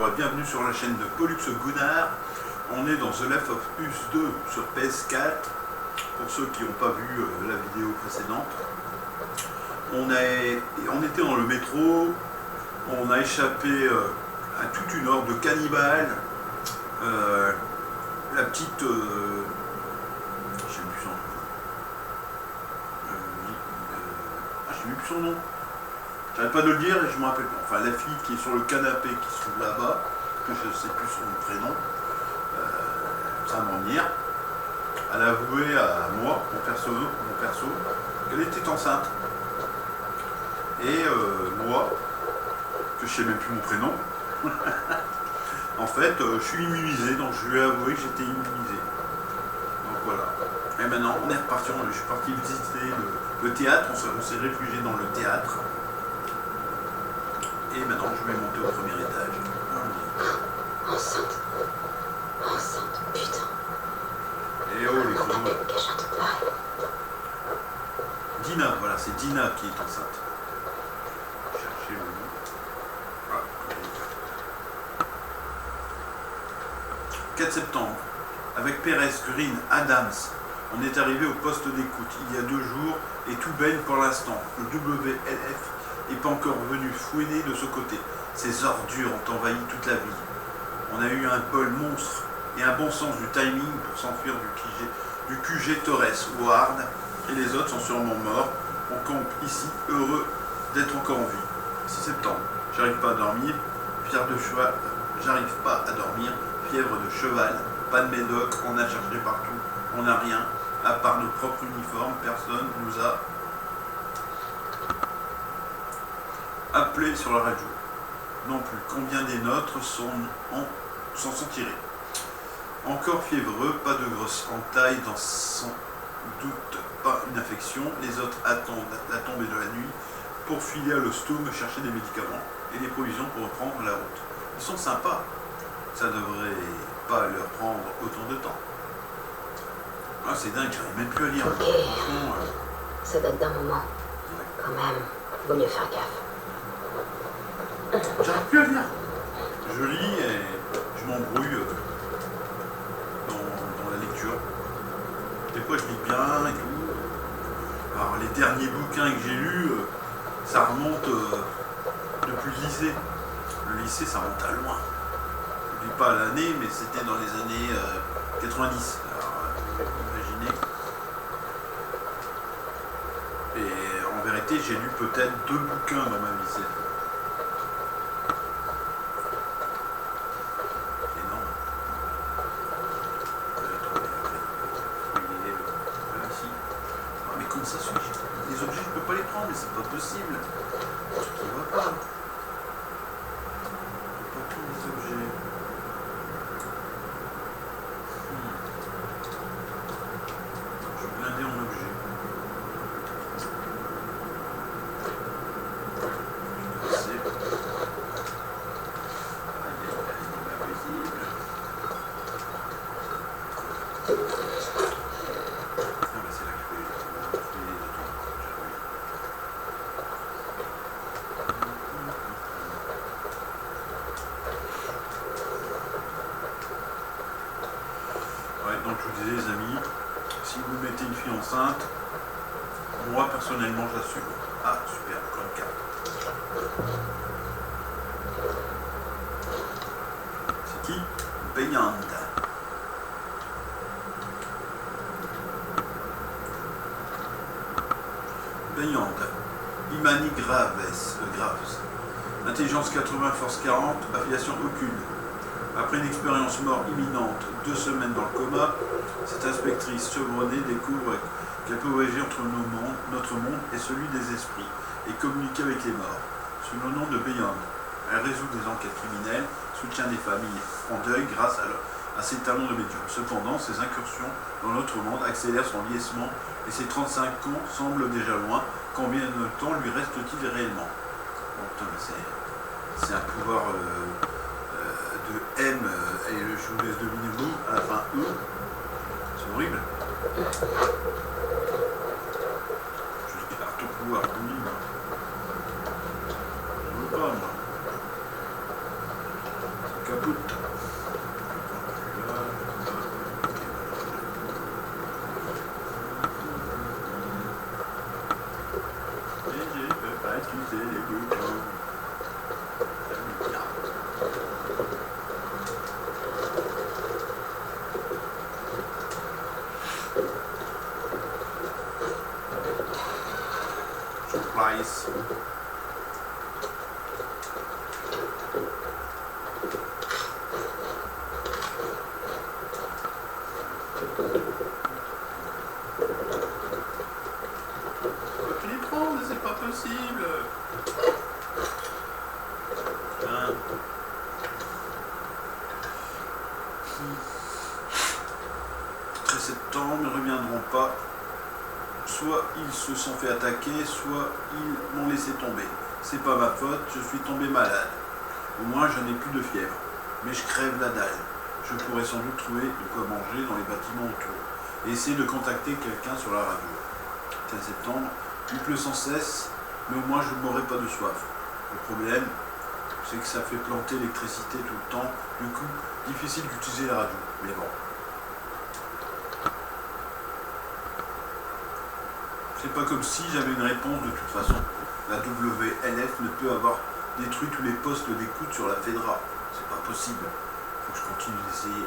Bienvenue sur la chaîne de Pollux Gunnar. On est dans The Last of Us 2 sur PS4. Pour ceux qui n'ont pas vu la vidéo précédente, on était dans le métro. On a échappé à toute une horde de cannibales. La petite... je sais plus son nom. Je sais plus son nom. J'arrête pas de le dire et je me rappelle pas. Enfin, la fille qui est sur le canapé qui se trouve là-bas, que je ne sais plus son prénom, ça m'ennuie. Elle a avoué à moi, mon perso, qu'elle était enceinte. Et moi, que je sais même plus mon prénom, en fait, je suis immunisé, donc je lui ai avoué que j'étais immunisé. Donc voilà. Et maintenant, on est reparti, je suis parti visiter le théâtre, on s'est réfugié dans le théâtre. Et maintenant, je vais monter au premier étage. Enceinte. Enceinte, putain. Et oh, les gros. Quelqu'un te parle. Dina, voilà, c'est Dina qui est enceinte. Cherchez le nom. Ah, 4 septembre. Avec Pérez, Green, Adams, on est arrivé au poste d'écoute il y a 2 jours et tout baigne pour l'instant. Le WLF n'est pas encore venu fouiner de ce côté. Ces ordures ont envahi toute la ville. On a eu un bol monstre et un bon sens du timing pour s'enfuir du QG Torres ou Hard, et les autres sont sûrement morts. On campe ici, heureux d'être encore en vie. 6 septembre. J'arrive pas à dormir. Fièvre de cheval. J'arrive pas à dormir. Fièvre de cheval. Pas de médoc. On a cherché partout. On n'a rien. À part nos propres uniformes. Personne nous a appelé sur la radio. Non plus. Combien des nôtres s'en sont tirés? Encore fiévreux, pas de grosse entaille, sans doute pas une infection. Les autres attendent la tombée de la nuit pour filer à l'hosto me chercher des médicaments et des provisions pour reprendre la route. Ils sont sympas. Ça devrait pas leur prendre autant de temps. Ah, c'est dingue, j'arrive même plus à lire. Ok. Franchement, Ça date d'un moment. Quand même, vaut mieux faire gaffe. j'arrive plus à lire. Je lis et je m'embrouille dans la lecture. Des fois je lis bien et tout. Alors les derniers bouquins que j'ai lus, ça remonte depuis le lycée. Le lycée, ça remonte à loin. Je ne dis pas l'année, mais c'était dans les années 90. Alors imaginez. Et en vérité, j'ai lu peut-être 2 bouquins dans ma vie. Comme ça, les objets, je peux pas les prendre, mais c'est pas possible. Un truc qui va pas. Je peux pas prendre les objets. Je vais blinder en objet. C'est invisible. Donc je vous disais les amis, si vous mettez une fille enceinte, moi personnellement j'assume. Ah super, code 4. C'est qui? Beyond. Beyond. Imani Graves. Intelligence 80, force 40, affiliation aucune. Après une expérience mort imminente, 2 semaines dans le coma, cette inspectrice chevronnée découvre qu'elle peut voyager entre notre monde et celui des esprits et communiquer avec les morts. Sous le nom de Beyond, elle résout des enquêtes criminelles, soutient des familles en deuil grâce à ses talents de médium. Cependant, ses incursions dans notre monde accélèrent son vieillissement et ses 35 ans semblent déjà loin. Combien de temps lui reste-t-il réellement? Bon, putain, c'est un pouvoir... de M, et je vous laisse deviner vous, à la fin E, c'est horrible. Je garde tout pouvoir, oui. Je veux pas, moi. Caput. Et je peux pas utiliser les boutons. Ça me vient. Surprise. Tu les prends, mais c'est pas possible. Hein. Après septembre, ils ne reviendront pas. Soit ils se sont fait attaquer, soit ils m'ont laissé tomber. C'est pas ma faute, je suis tombé malade. Au moins, je n'ai plus de fièvre. Mais je crève la dalle. Je pourrais sans doute trouver de quoi manger dans les bâtiments autour. Et essayer de contacter quelqu'un sur la radio. 15 septembre, il pleut sans cesse, mais au moins je ne mourrai pas de soif. Le problème, c'est que ça fait planter l'électricité tout le temps. Du coup, difficile d'utiliser la radio. Mais bon. C'est pas comme si j'avais une réponse de toute façon. La WLF ne peut avoir détruit tous les postes d'écoute sur la FEDRA. C'est pas possible. Faut que je continue d'essayer.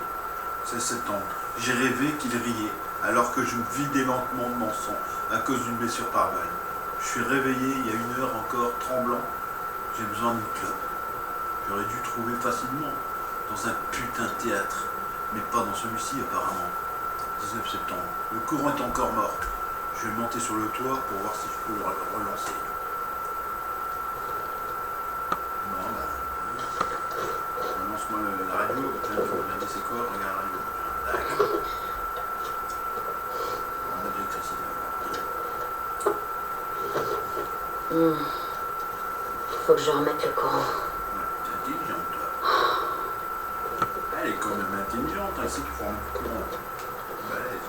16 septembre. J'ai rêvé qu'il riait, alors que je me vidais lentement de mon sang à cause d'une blessure par balle. Je suis réveillé il y a 1 heure encore, tremblant. J'ai besoin d'une clope. J'aurais dû trouver facilement dans un putain de théâtre, mais pas dans celui-ci apparemment. 19 septembre. Le courant est encore mort. Je vais monter sur le toit pour voir si je peux le relancer. Non, bah. Relance-moi la radio. Tiens, tu veux regarder c'est quoi? Regarde la radio. D'accord. On a de l'électricité. Faut que je remette le courant. Ouais, t'es intelligente, toi. Elle est quand même intelligente, elle sait qu'il faut remettre le courant. Balèze.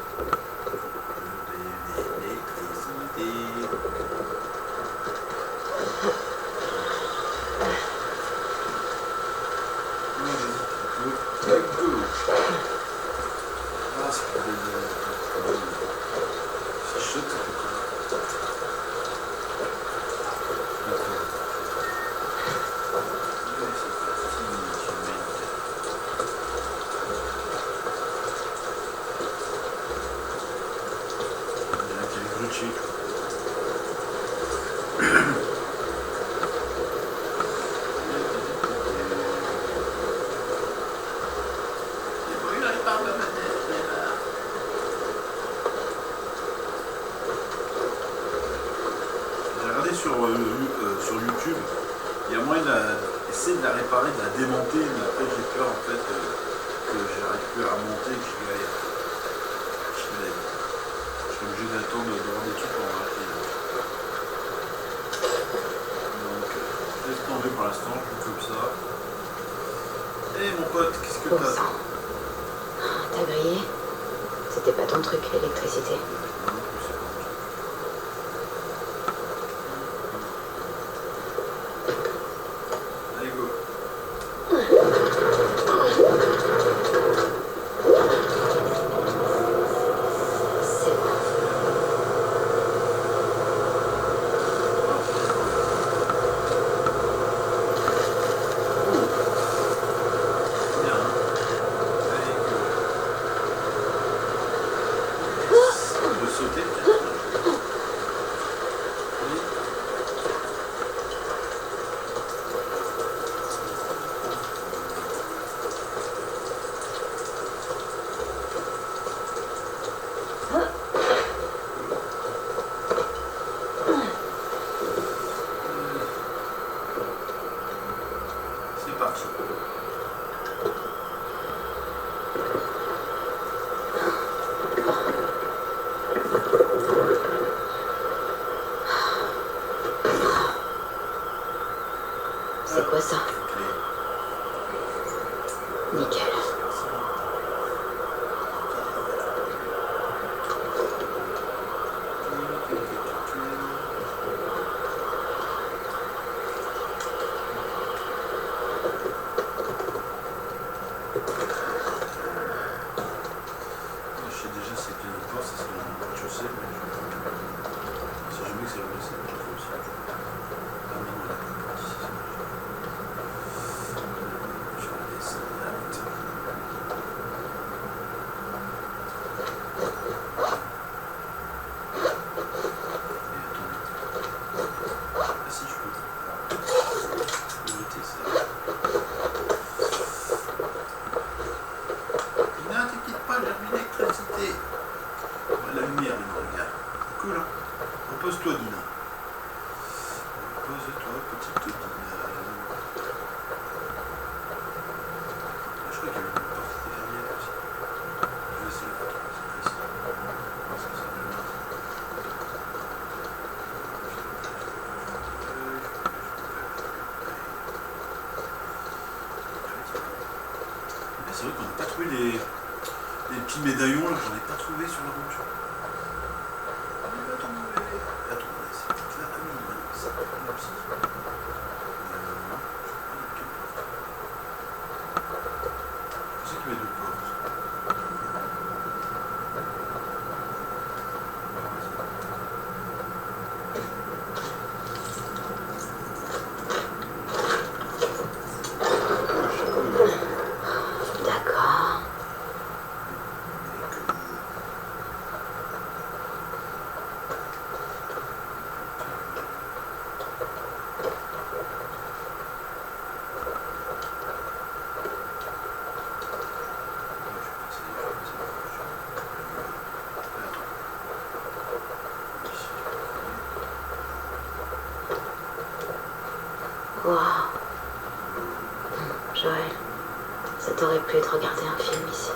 Sur YouTube, il y a moyen d'essayer de la réparer, de la démonter, mais après j'ai peur en fait que j'arrive plus à la remonter et que je galère. Je suis obligé d'attendre d'avoir des trucs pour rater. Donc laisse tomber pour l'instant, je fais comme ça. Et mon pote, qu'est-ce que t'as? T'as grillé? C'était pas ton truc, l'électricité. C'est quoi ça? Nickel. c'est vrai qu'on n'a pas trouvé les petits médaillons, là, j'en ai pas trouvé sur la route. On va tomber. Attends, c'est peut-être la famille, ça peut être la psy. Non, je sais qu'il y avait deux portes. D'accord. Waouh. Joël, ça t'aurait plu de regarder un film ici.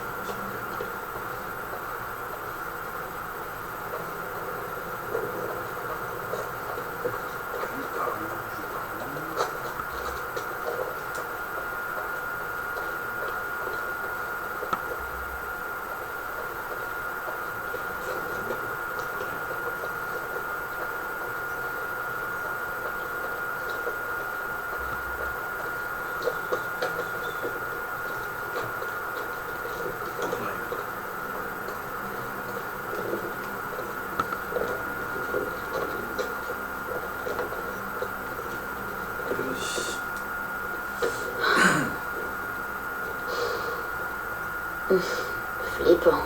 Flippant.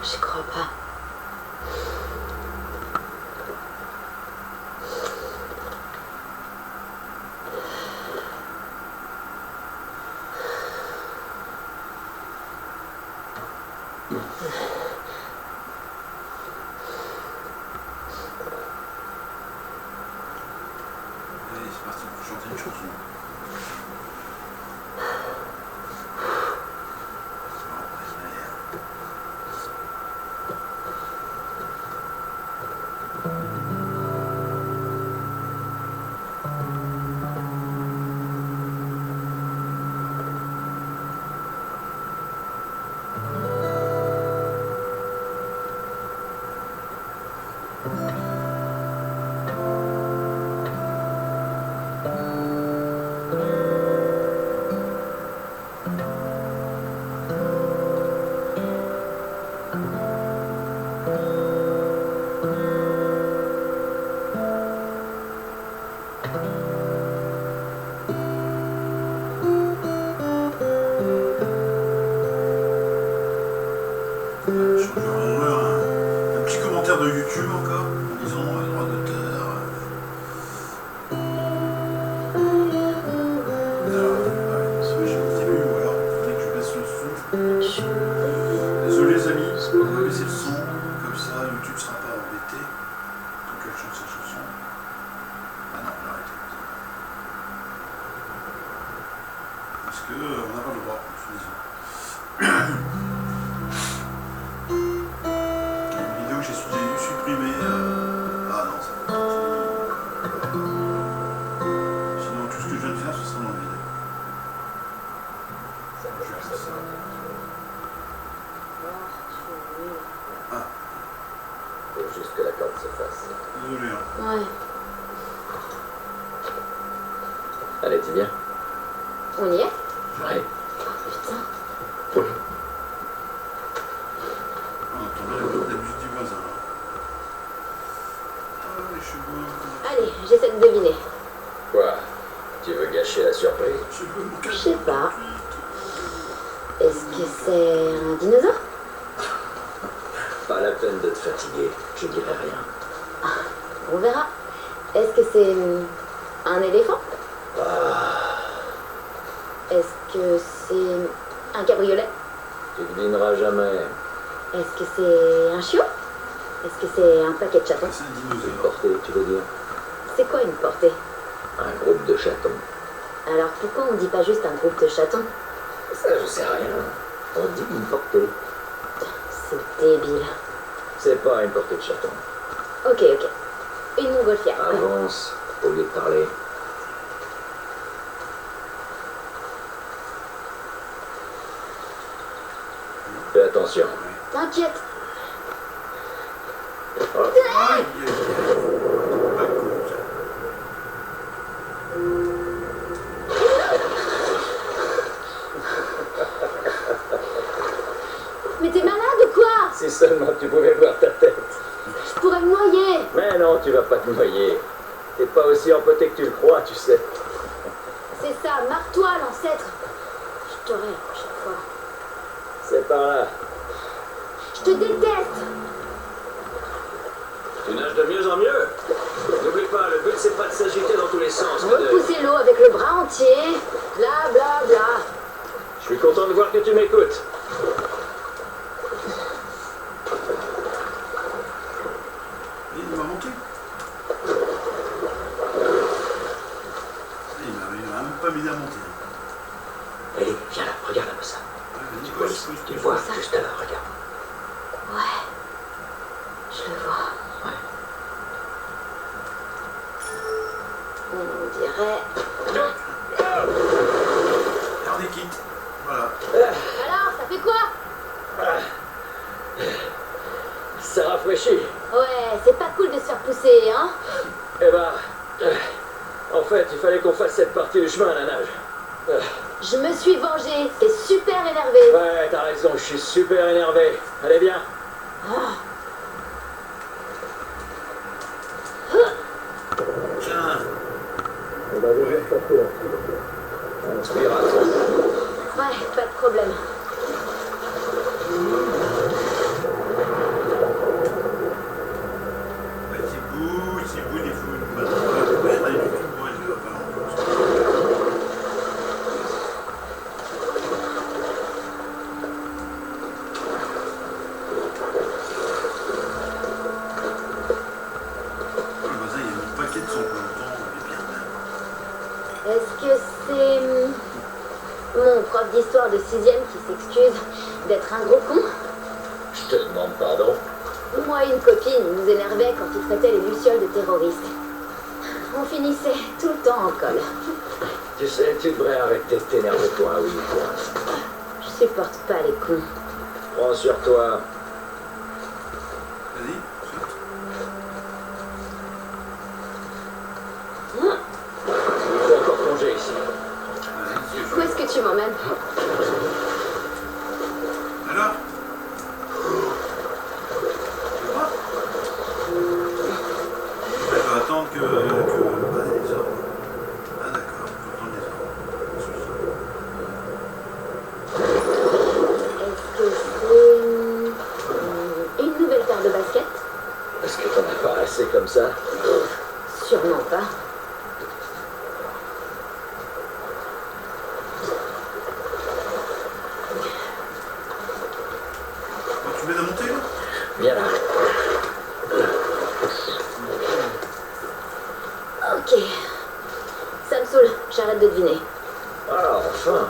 J'y crois pas. Allez, c'est parti pour chanter une chanson. Un petit commentaire de YouTube encore, en disant droit d'auteur. Alors, ouais, j'ai pas vu, ou alors il fallait que je baisse le son. Désolé les amis, on va baisser le son, comme ça YouTube sera pas embêté. Donc elle chante sa chanson. Ah non, on va arrêter. Parce que on n'a pas le droit, je suis désolé. J'ai supprimé. Ah non, ça va continuer. Sinon, tout ce que je viens de faire, ce sera dans le vide. Je vais faire ça. Ah. Faut juste que la corde se fasse. Désolé. Hein. Ouais. Allez, tu viens? On y est? Ouais. Putain. On entend bien la musique du voisin. Ah, les cheveux. Allez, j'essaie de deviner. Quoi? Tu veux gâcher la surprise? Je sais pas. Est-ce que c'est un dinosaure? Pas la peine de te fatiguer, je dirai rien. On verra. Est-ce que c'est un éléphant? Est-ce que c'est un cabriolet? Tu devineras jamais. Est-ce que c'est un chiot? Est-ce que c'est un paquet de chatons? C'est un Une dinosaure. portée, tu veux dire? C'est quoi une portée? Un groupe de chatons. Alors pourquoi on dit pas juste un groupe de chatons? Ça, je sais rien. On dit une portée. C'est débile. C'est pas une portée de chatons. Ok. Une montgolfière. Avance, au lieu de parler. t'inquiète. Aïe, aïe, aïe. Pas cool, ça. Mais t'es malade ou quoi? Si seulement tu pouvais voir ta tête. Je pourrais me noyer. Mais non, tu vas pas te noyer. T'es pas aussi empoté que tu le crois, tu sais. C'est ça, marre-toi, l'ancêtre. Je t'aurai la prochaine fois. C'est par là. Je te déteste. Tu nages de mieux en mieux. N'oublie pas, le but c'est pas de s'agiter dans tous les sens. mais de- Repousser l'eau avec le bras entier. Bla bla bla. Je suis content de voir que tu m'écoutes. Il m'a monté. Il m'a même pas mis à monter. Allez, viens là, regarde un peu ça. Ouais, Tu vas-y, vois pousse, ici, pousse, tu pousse. vois juste là, regarde. Ouais. Je le vois. Ouais. On dirait. Garde des kits. Voilà. Alors, ça fait quoi? Ça rafraîchit. Ouais, c'est pas cool de se faire pousser, hein? Eh ben, en fait, il fallait qu'on fasse cette partie du chemin à la nage. Je me suis vengée. T'es super énervé. Ouais, t'as raison, je suis super énervé. Allez, bien. Tiens. On va devoir passer là. Inspire à fond. Ouais, pas de problème. Ouais, c'est beau, il faut une bonne fois. Ouais, du tout, moi, je vais pas le voisin, il a mis le paquet de son planton, il est bien même. Est-ce que c'est mon prof d'histoire de 6e qui s'excuse d'être un gros con? Je te demande pardon. Moi et une copine nous énervait quand il traitait les lucioles de terroristes. On finissait tout le temps en colle. Tu sais, tu devrais arrêter de t'énerver toi, oui, toi. Je supporte pas les cons. Prends sur toi. Vas-y, saute. Il faut encore plonger ici. Vas-y, Où est-ce que tu m'emmènes? Alors tu vois. Elle va attendre que bah, les ordres. Ah d'accord, il faut attendre les ordres. Est-ce que c'est une nouvelle paire de baskets? Est-ce que t'en as pas assez comme ça? Sûrement pas. Bon, tu m'aides à monter là? Viens là. Ok. Ça me saoule, j'arrête de deviner. Ah, enfin.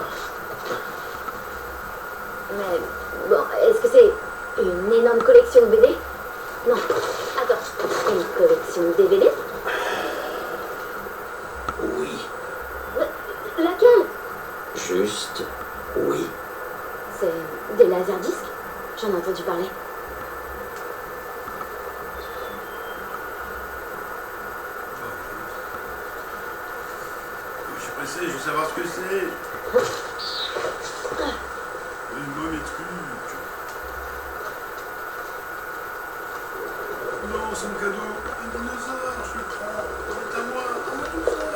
Mais bon, est-ce que c'est une énorme collection de BD? Non. Attends, une collection de DVD? Oui. Laquelle? Juste. Oui. C'est des laserdiscs? J'en ai entendu parler. Je suis pressé, je veux savoir ce que c'est. Moi mes trucs. Non, c'est mon cadeau. Un dinosaure, je le prends. C'est à moi tout seul.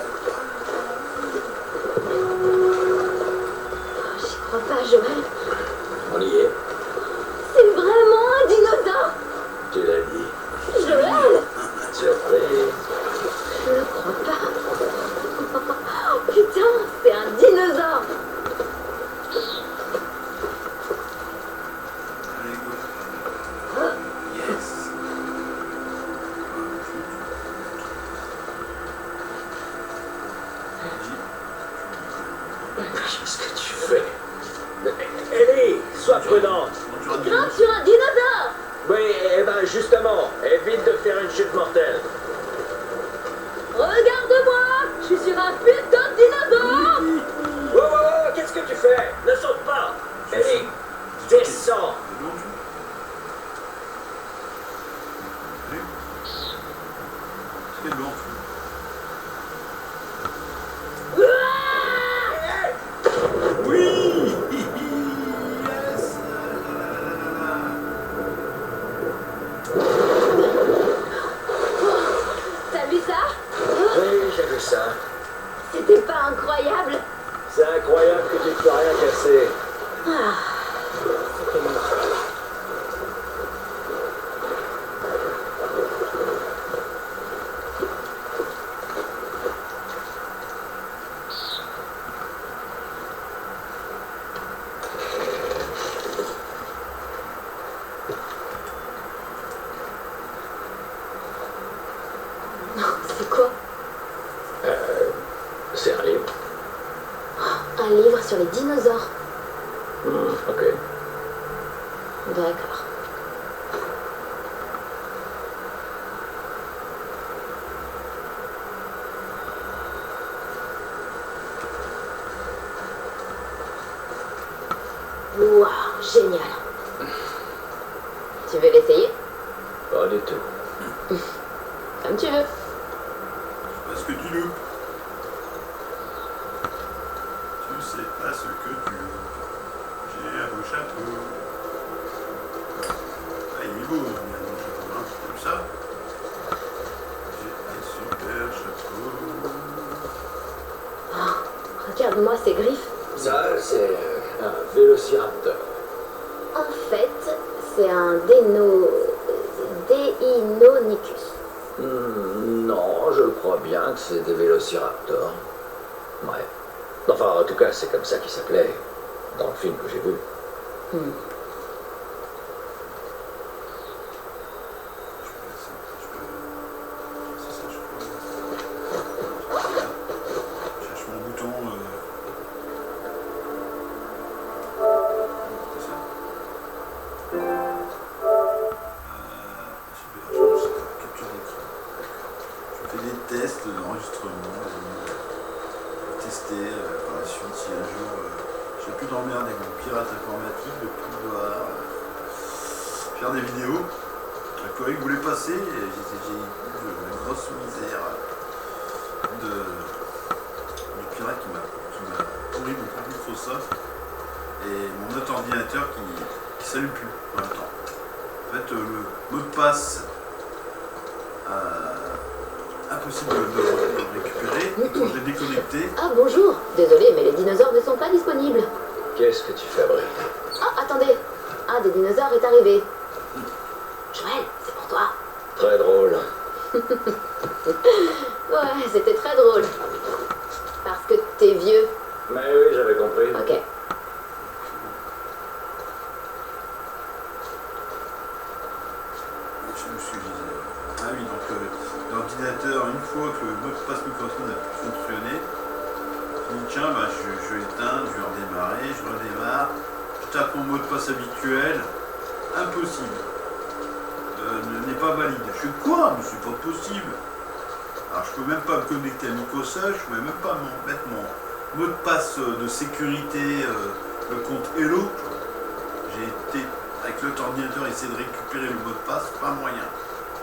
J'y crois pas, Joël. On y est. C'est vraiment un dinosaure! Tu l'as dit. Joël! Surprise. Je le crois pas. Oh, putain, c'est un dinosaure! Allez, go. Yes. Qu'est-ce que tu fais? Ellie, sois prudente. Grimpe sur un dinosaure! Oui, eh ben justement, évite de faire une chute mortelle. Regarde-moi! Je suis sur un putain de dinosaure! Wow, wow, wow, qu'est-ce que tu fais? Ne saute pas. Ellie, descends. C'était pas incroyable? C'est incroyable que tu ne peux rien casser. Ah, c'était mon truc. C'est quoi? C'est un livre. Un livre sur les dinosaures. Ok. D'accord. Waouh, génial. Tu veux l'essayer? Pas du tout. Comme tu veux. Parce que tu loupes. Tu sais pas ce que tu loupes. J'ai un beau chapeau. Ah, il est beau, mon chapeau, hein. Comme ça. J'ai un super chapeau. Regarde-moi ces griffes. Ça, c'est un vélociraptor. En fait, c'est un Deinonychus. Non, je crois bien que c'est des vélociraptors. Ouais. Enfin, en tout cas, c'est comme ça qu'il s'appelait dans le film que j'ai vu. C'est ça, je crois. Je cherche mon bouton. C'est ça. Super, je sais pas, capture d'écran. Je fais des tests d'enregistrement. Tester par la suite si un jour j'ai plus d'emmerde avec mon pirate informatique de pouvoir faire des vidéos. Un collègue voulait passer et j'ai eu une grosse misère du pirate qui m'a pourri mon compte Microsoft et mon autre ordinateur qui s'allume plus en même temps. En fait, le mot de passe impossible de le récupérer. Et quand je l'ai déconnecté, Ah bonjour. Désolé, mais les dinosaures ne sont pas disponibles. Qu'est-ce que tu fabriques? Ah, attendez. Un des dinosaures est arrivé. Joël, c'est pour toi. Très drôle. Ouais, c'était très drôle. Parce que t'es vieux. Mais oui, j'avais compris. Ok. je me suis dit, ah oui, donc l'ordinateur, une fois que le mot de passe Microsoft n'a plus fonctionné, je me dis tiens, bah, je vais éteindre, je vais redémarrer, je redémarre, je tape mon mot de passe habituel, impossible. N'est pas valide. Je fais quoi? Mais c'est pas possible. Alors je peux même pas me connecter à Microsoft, je peux même pas mettre mon mot de passe de sécurité, le compte Hello. J'ai été avec l'autre ordinateur essayer de récupérer le mot de passe, pas moyen.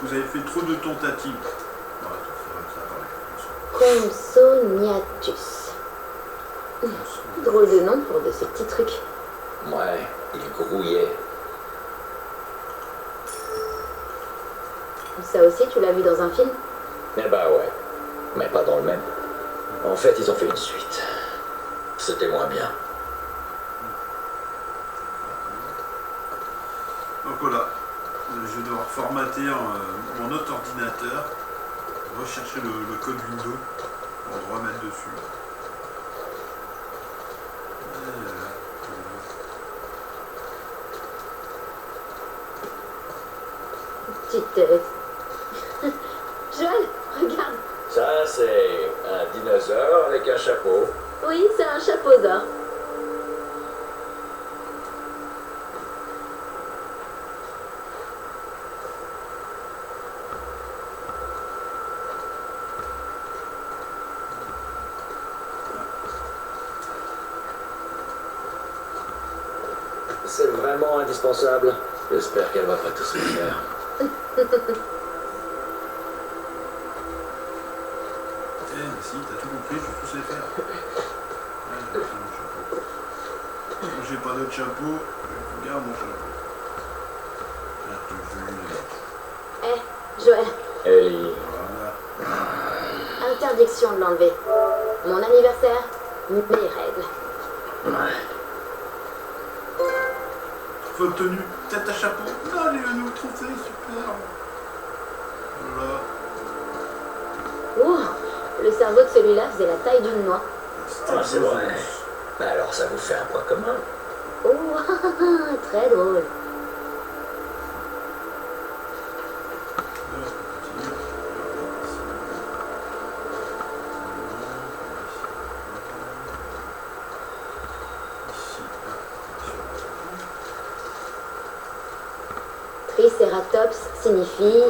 Vous avez fait trop de tentatives. Ouais, ça va parler. Compsognathus. Drôle de nom pour de ces petits trucs. Ouais, il grouillait. Ça aussi, tu l'as vu dans un film? Eh ben ouais, mais pas dans le même. En fait, ils ont fait une suite. C'était moins bien. Donc voilà, je vais devoir formater mon autre ordinateur, rechercher le code Windows pour le remettre dessus. Petite tête. Joël, regarde. Ça, c'est un dinosaure avec un chapeau. Oui, c'est un chapeau d'or. C'est vraiment indispensable. J'espère qu'elle va pas tous le faire. Mais si, t'as tout compris, je vais tous les faire. Ouais, j'ai mon chapeau. Comme j'ai pas d'autre chapeau, je garde mon chapeau. Joël, Ellie. Voilà. interdiction de l'enlever. Mon anniversaire, mes règles. Ouais. Faute tenue, tête à chapeau. Allez, un nouveau trophée, super. Voilà. Oh, le cerveau de celui-là faisait la taille d'une noix. Ah, c'est vrai. Bah alors ça vous fait un point commun. Oh, très drôle. Triceratops signifie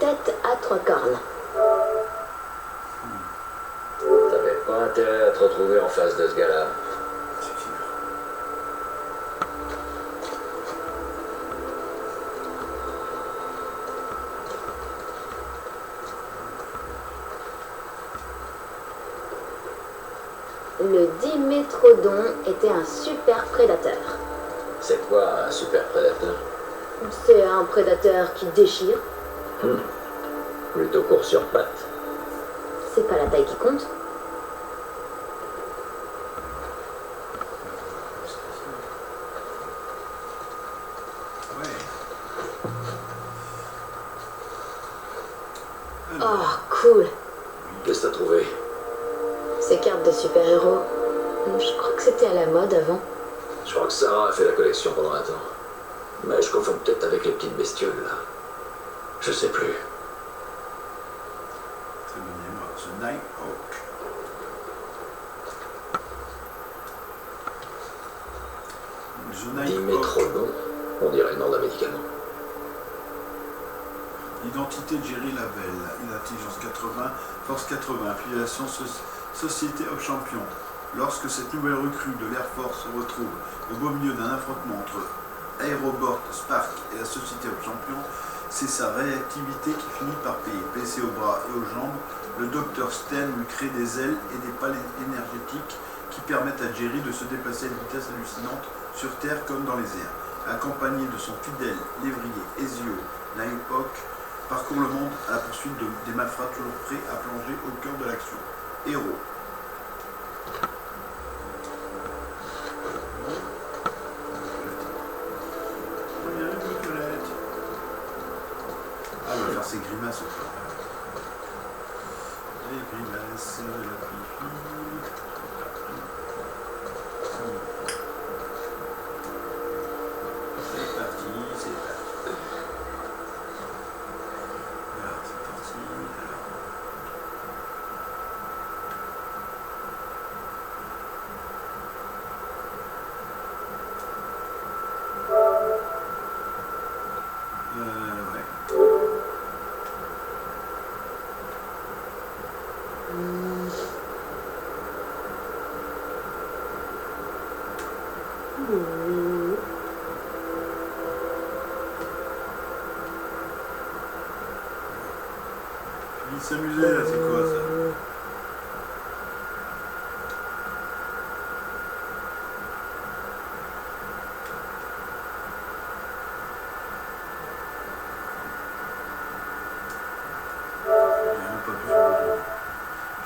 tête à 3 cornes. T'avais pas intérêt à te retrouver en face de ce gars-là. Le Dimétrodon était un super prédateur. C'est quoi un super prédateur? C'est un prédateur qui déchire. Plutôt court sur pattes. C'est pas la taille qui compte. Oh, cool. Qu'est-ce que t'as trouvé? Ces cartes de super-héros, je crois que c'était à la mode avant. Je crois que Sarah a fait la collection pendant un temps. Mais je confonds peut-être avec les petites bestioles, là. Je sais plus. Très bonne mémoire. The Nighthawk. The Nighthawk. Dimétrodon, on dirait le nom d'un médicament. Identité de Jerry Lavelle. Intelligence 80, Force 80. Affiliation Société of Champions. Lorsque cette nouvelle recrue de l'Air Force se retrouve au beau milieu d'un affrontement entre Aerobot, Spark et la Société of Champions, c'est sa réactivité qui finit par payer. Blessé aux bras et aux jambes, le docteur Stan lui crée des ailes et des pales énergétiques qui permettent à Jerry de se déplacer à une vitesse hallucinante sur Terre comme dans les airs. Accompagné de son fidèle lévrier Ezio, Nighthawk parcourt le monde à la poursuite des malfrats toujours prêts à plonger au cœur de l'action. Héros. Ah, il va faire ses grimaces au fond. Les grimaces de la fifi. C'est parti, c'est parti. Alors, c'est parti. Ouais. Il s'amusait là, c'est quoi ça?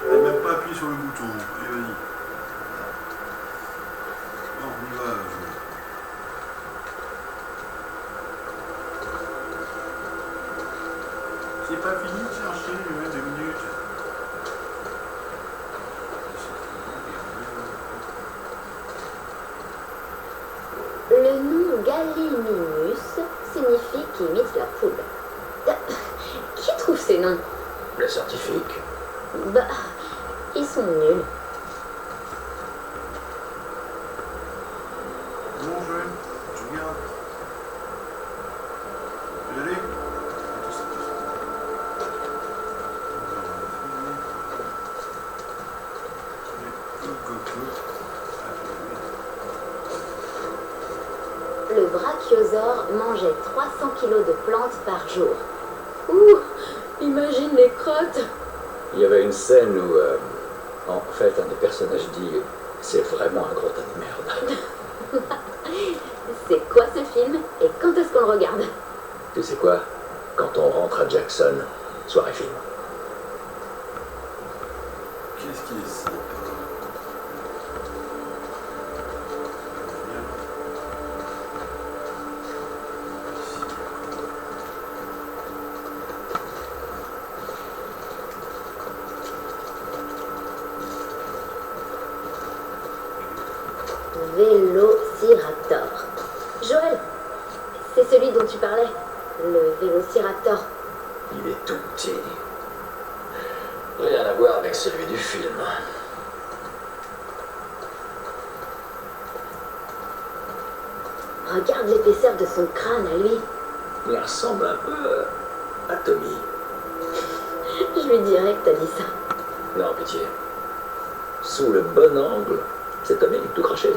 J'avais même pas appuyé sur le bouton. Allez, vas-y. Bon, on y va. C'est pas fini de chercher, 2 minutes. Le nom Gallimimus signifie qu'il imite la poule. Qui trouve ces noms? Le scientifique. Bah, ils sont nuls. Bon, jeune, tu regardes. Tu veux y aller? Le brachiosaure mangeait 300 kilos de plantes par jour. Ouh, imagine les crottes. Il y avait une scène où, en fait, un des personnages dit « C'est vraiment un gros tas de merde ». C'est quoi ce film et quand est-ce qu'on le regarde? Tu sais quoi? Quand on rentre à Jackson, soirée film. Qu'est-ce qu'il est sympa. Vélociraptor. Joël, c'est celui dont tu parlais. Le Vélociraptor. Il est tout petit. Rien à voir avec celui du film. Regarde l'épaisseur de son crâne à lui. Il ressemble un peu à Tommy. Je lui dirais que t'as dit ça. Non, pitié. Sous le bon angle, c'est Tommy tout craché.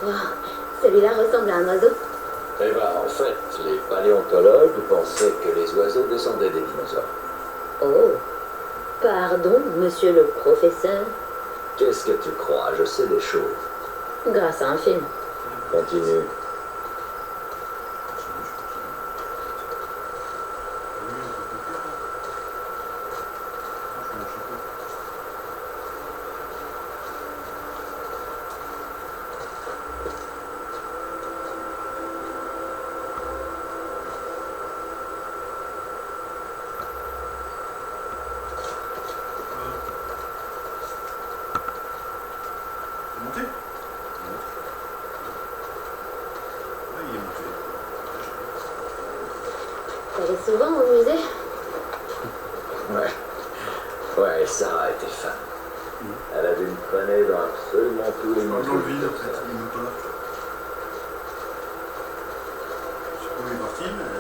Wow, celui-là ressemble à un oiseau. Eh ben, en fait, les paléontologues pensaient que les oiseaux descendaient des dinosaures. Oh, pardon, monsieur le professeur. Qu'est-ce que tu crois? Je sais des choses. Grâce à un film. Continue. Monté? Ouais, il est monté. T'allais souvent au musée? Ouais. Ouais, Sarah était fan. Elle avait une traînée dans absolument tous les Dans le musées. vide, en fait, il est même pas là. Je sais pas où il est parti, mais...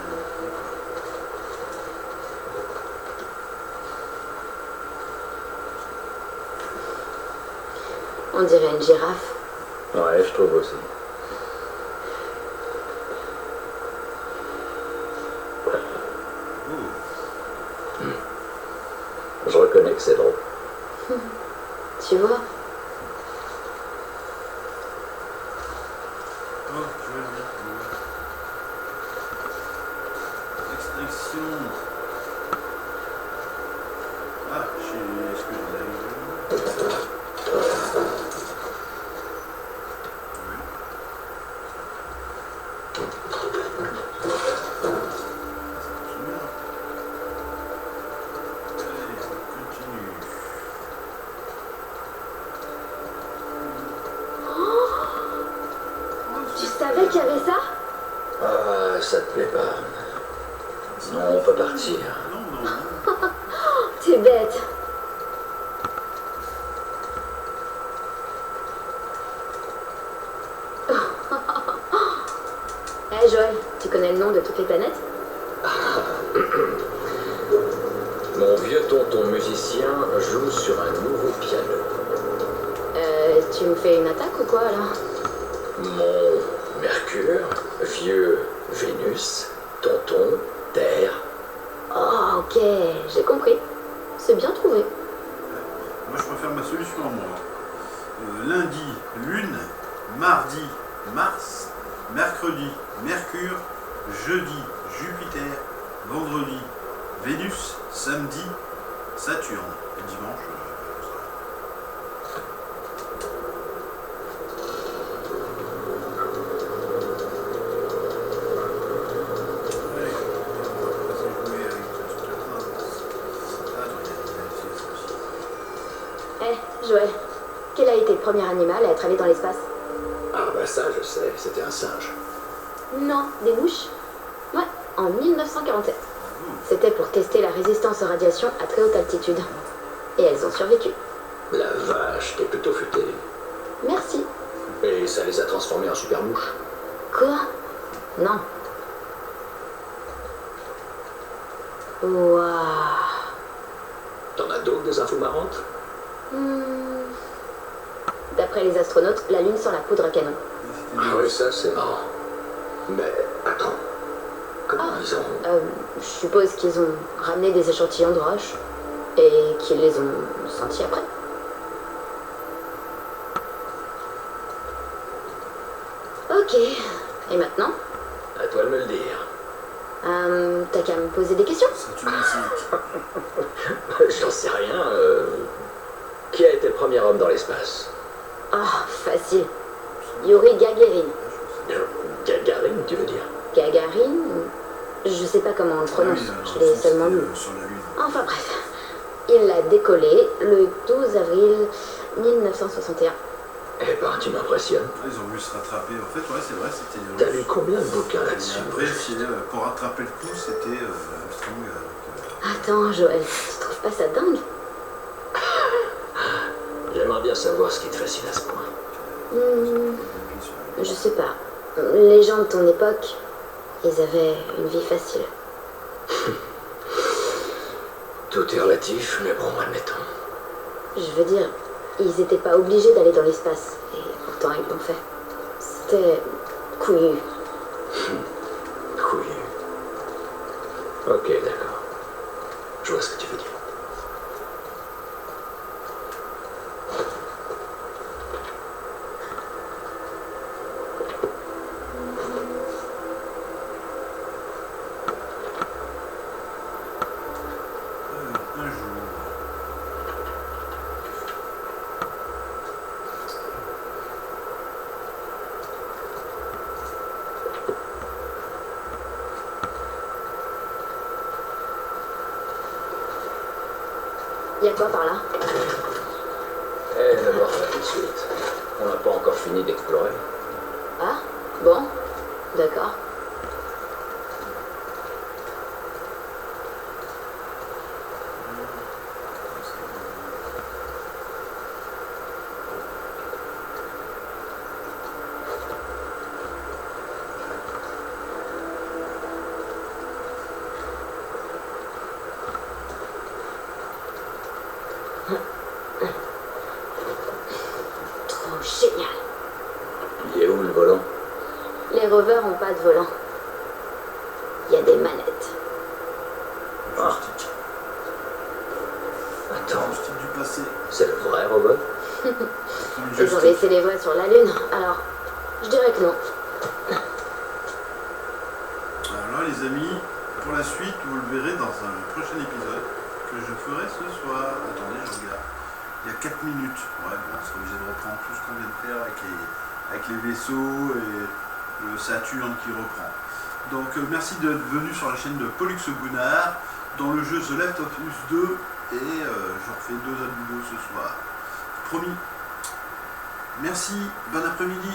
On dirait une girafe. Ouais, je trouve aussi. Oh. Je reconnais que c'est drôle. Tu vois? Oh, je vais le dire. Extinction. Ah, est-ce que je l'ai? Oui. C'est bien. Allez, on continue. Tu savais qu'il y avait ça? Ah, ça te plaît pas. Non, on peut partir. Non, non. T'es bête. Hé Joël, tu connais le nom de toutes les planètes? Mon vieux tonton musicien joue sur un nouveau piano. Tu me fais une attaque ou quoi là? Mon Mercure, vieux Vénus, tonton, Terre. Oh ok, j'ai compris. C'est bien trouvé. Moi, je préfère ma solution à moi. Lundi, Lune. Mardi, Mars. Mercredi, Mercure. Jeudi, Jupiter. Vendredi, Vénus. Samedi, Saturne. Et dimanche, allez, on va passer jouer avec ce truc-là. Adrien, Hé Joël, quel a été le premier animal à être allé dans l'espace? Ah bah ça, je sais, c'était un singe. Non, des mouches? Ouais, en 1947. C'était pour tester la résistance aux radiations à très haute altitude. Et elles ont survécu. La vache, t'es plutôt futé. Merci. Et ça les a transformés en super mouches. Quoi? Non. Waouh. T'en as d'autres des infos marrantes? D'après les astronautes, la Lune sent la poudre à canon. Ah oui, ça c'est marrant. Mais attends, comment ils ont... Je suppose qu'ils ont ramené des échantillons de roches et qu'ils les ont sentis après. Ok. Et maintenant? À toi de me le dire. T'as qu'à me poser des questions. C'est une insulte. J'en sais rien. Qui a été le premier homme dans l'espace? Ah, facile. Yuri Gagarin. Gagarine, tu veux dire? Gagarin? Je sais pas comment on le Ah prononce, oui, je l'ai seulement lu. sur la Lune. Enfin bref, il a décollé le 12 avril 1961. Eh ben, tu m'impressionnes. Ah, ils ont voulu se rattraper. En fait, ouais, c'est vrai, c'était les T'as Russes. lu combien de bouquins Et là-dessus? après, pour rattraper le coup, c'était Armstrong Attends, Joël, tu trouves pas ça dingue? J'aimerais bien savoir ce qui te fascine à ce point. Je sais pas. Les gens de ton époque, ils avaient une vie facile. Tout est relatif, mais bon, admettons. Je veux dire, ils étaient pas obligés d'aller dans l'espace. Et pourtant, ils l'ont fait. C'était couillu. Couillu. Ok, d'accord. Je vois ce que tu veux dire. un jour. Y a quoi par là? Eh, d'abord ça tout de suite. On n'a pas encore fini d'explorer. Ah, bon, d'accord. Trop génial. Il est où le volant? Les rovers ont pas de volant. Il y a des manettes. Joystick. Attends, Joystick du passé. c'est le vrai robot? Premier Ils ont joystick. laissé les voies sur la Lune, alors je dirais que non. Alors les amis, pour la suite, vous le verrez dans un prochain épisode que je ferai ce soir. Attendez, je regarde. Il y a 4 minutes. Ouais, bon, on sera obligé de reprendre tout ce qu'on vient de faire avec les vaisseaux et le Saturne qui reprend. Donc merci d'être venu sur la chaîne de Pollux Gunnar dans le jeu The Left of Us 2 et je refais 2 autres vidéos ce soir. Promis. Merci, bon après-midi.